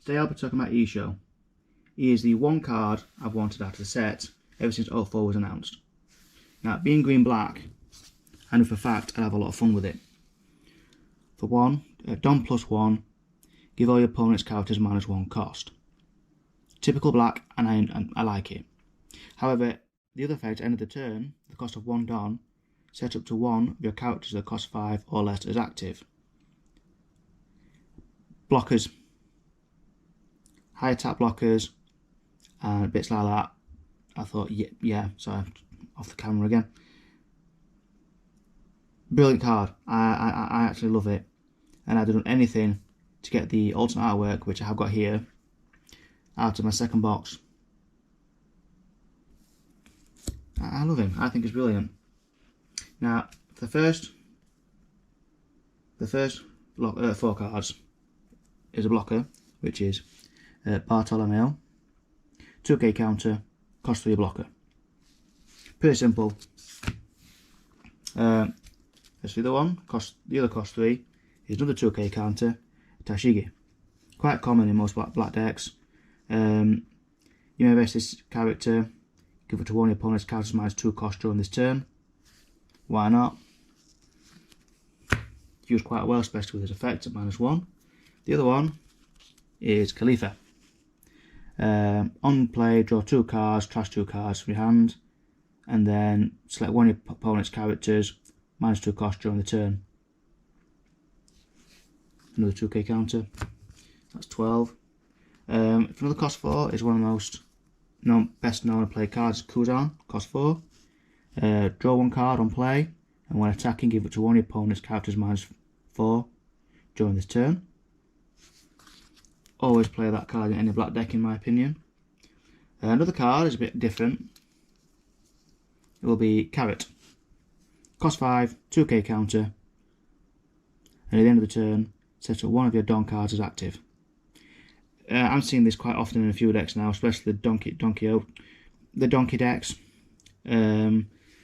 Today I'll be talking about Issho. He is the one card I've wanted out of the set ever since OP4 was announced. Now, being green-black, I know for a fact I'd have a lot of fun with it. For one, Don +1, give all your opponent's characters -1 cost. Typical black, and I like it. However, the other effect, end of the turn, the cost of 1 Don, set up to one of your characters that cost 5 or less as active. Blockers. High attack blockers, and bits like that. I thought, yeah, sorry, off the camera again. Brilliant card. I actually love it, and I'd done anything to get the alternate artwork, which I have got here, out of my second box. I love him. I think he's brilliant. Now, the first 4 cards is a blocker, which is Bartolomeo, 2k counter, cost 3 blocker. Pretty simple. That's the other one. The other cost 3 is another 2k counter, Tashigi. Quite common in most black decks. You may rest this character, give it to one of your opponent's characters -2 cost during this turn. Why not? Used quite well, especially with his effect at -1. The other one is Khalifa. On play, draw 2 cards, trash 2 cards from your hand, and then select one of your opponent's characters, -2 cost during the turn. Another 2k counter. That's 12. If another cost 4 is one of the most best known to play cards, Kuzan, cost 4. Draw 1 card on play, and when attacking, give it to one of your opponent's characters -4 during this turn. Always play that card in any black deck, in my opinion. Another card is a bit different. It will be Carrot. Cost 5, 2k counter, and at the end of the turn, set up one of your Don cards as active. I'm seeing this quite often in a few decks now, especially the Donkey decks,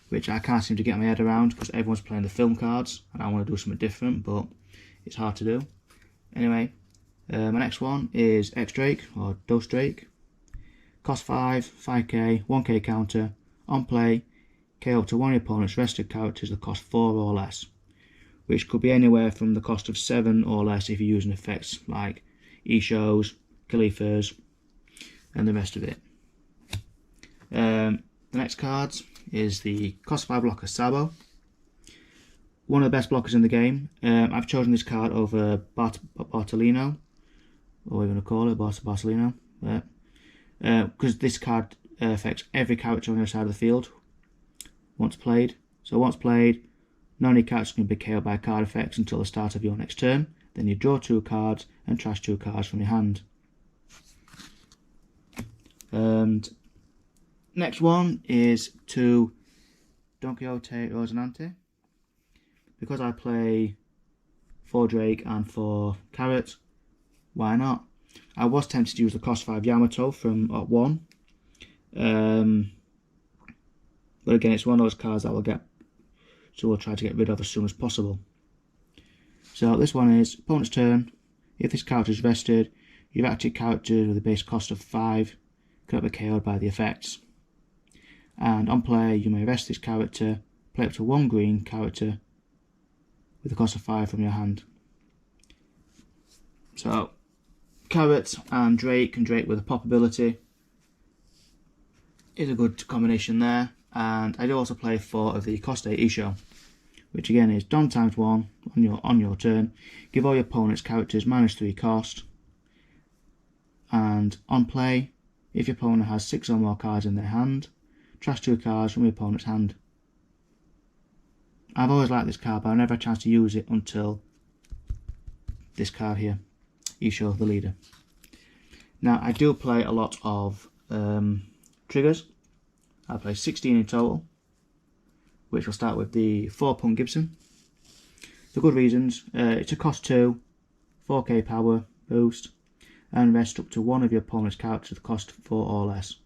which I can't seem to get my head around because everyone's playing the film cards, and I want to do something different, but it's hard to do. Anyway, my next one is X-Drake, or Dose Drake. Cost 5, 5k, 1k counter, on play, KO up to one of your opponent's rested characters that cost 4 or less, which could be anywhere from the cost of 7 or less if you're using effects like Issho's, Khalifa's, and the rest of it. The next card is the cost 5 blocker Sabo. One of the best blockers in the game. I've chosen this card over Bartolino, or we're going to call it Bartolino, because this card affects every character on the other side of the field once played. So once played, none of your characters can be KO'd by card effects until the start of your next turn. Then you draw 2 cards and trash 2 cards from your hand. And next one is to Don Quixote Rosinante. Because I play 4 Drake and 4 Carrot, why not? I was tempted to use the cost 5 Yamato from OP1. But again, it's one of those cards that we'll try to get rid of as soon as possible. So this one is opponent's turn. If this character is vested, your active character with a base cost of 5 cannot be KO'd by the effects. And on play, you may vest this character, play up to 1 green character with a cost of 5 from your hand. So Carrot and Drake with a pop ability is a good combination there. And I do also play 4 of the cost 8 Issho, which again is Don ×1 on your turn. Give all your opponent's characters -3 cost, and on play, if your opponent has 6 or more cards in their hand, trash 2 cards from your opponent's hand. I've always liked this card, but I've never had a chance to use it until this card here, Issho the leader. Now I do play a lot of triggers. I play 16 in total, which will start with the 4-pump Gibson. For good reasons. It's a cost 2, 4k power boost, and rest up to one of your opponent's characters that cost 4 or less.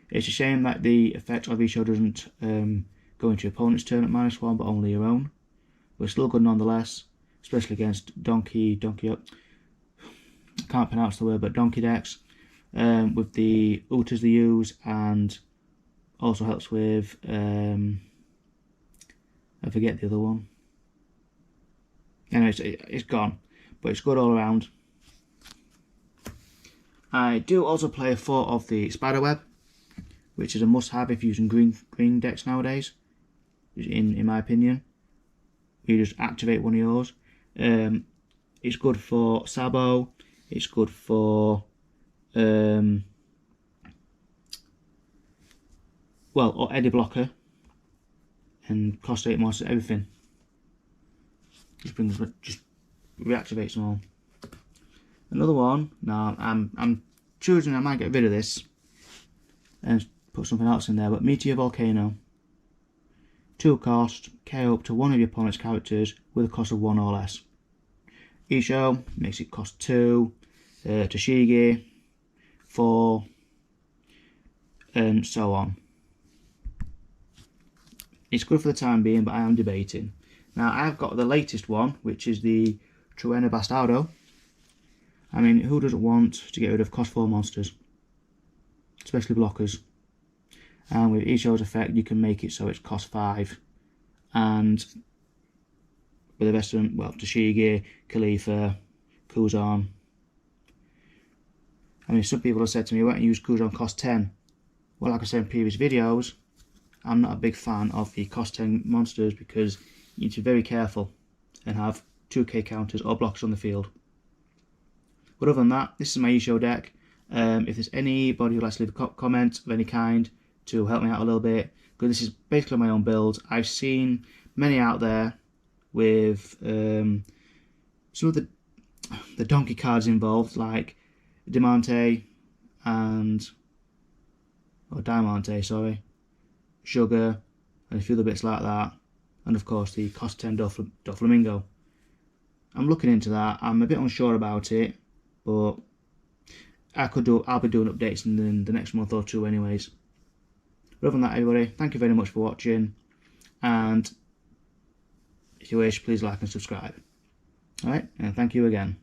It's a shame that the effect of Issho doesn't go into your opponent's turn at -1, but only your own. But it's still good nonetheless, especially against Donkey. I can't pronounce the word, but donkey decks, with the uptos they use, and also helps with, I forget the other one. Anyway, it's gone, but it's good all around. I do also play 4 of the Spiderweb, which is a must-have if you're using green decks nowadays, in my opinion. You just activate one of yours. It's good for Sabo, it's good for or Eddy Blocker, and cost 8 monsters, everything. Just reactivates them all. Another one. Now I'm choosing, I might get rid of this and put something else in there, but Meteor Volcano. 2 cost, KO up to one of your opponent's characters with a cost of 1 or less. Issho makes it cost 2, Toshigi 4, and so on. It's good for the time being, but I am debating. Now I've got the latest one, which is the Trueno Bastardo. I mean, who doesn't want to get rid of cost 4 monsters, especially blockers? And with Issho's effect, you can make it so it's cost 5, and with the rest of them, well, Toshigi, Khalifa, Kuzan. I mean, some people have said to me, why don't you use Kuzan cost 10? Well, like I said in previous videos, I'm not a big fan of the cost 10 monsters because you need to be very careful and have 2k counters or blocks on the field. But other than that, this is my Issho deck. If there's anybody who'd like to leave a comment of any kind to help me out a little bit, because this is basically my own build. I've seen many out there with some of the donkey cards involved, like Diamante and Sugar, and a few other bits like that, and of course the cost 10 Doflamingo. I'm looking into that. I'm a bit unsure about it, but I'll be doing updates in the next month or 2 anyways. But other than that, everybody, thank you very much for watching, and if you wish, please like and subscribe. Alright, and thank you again.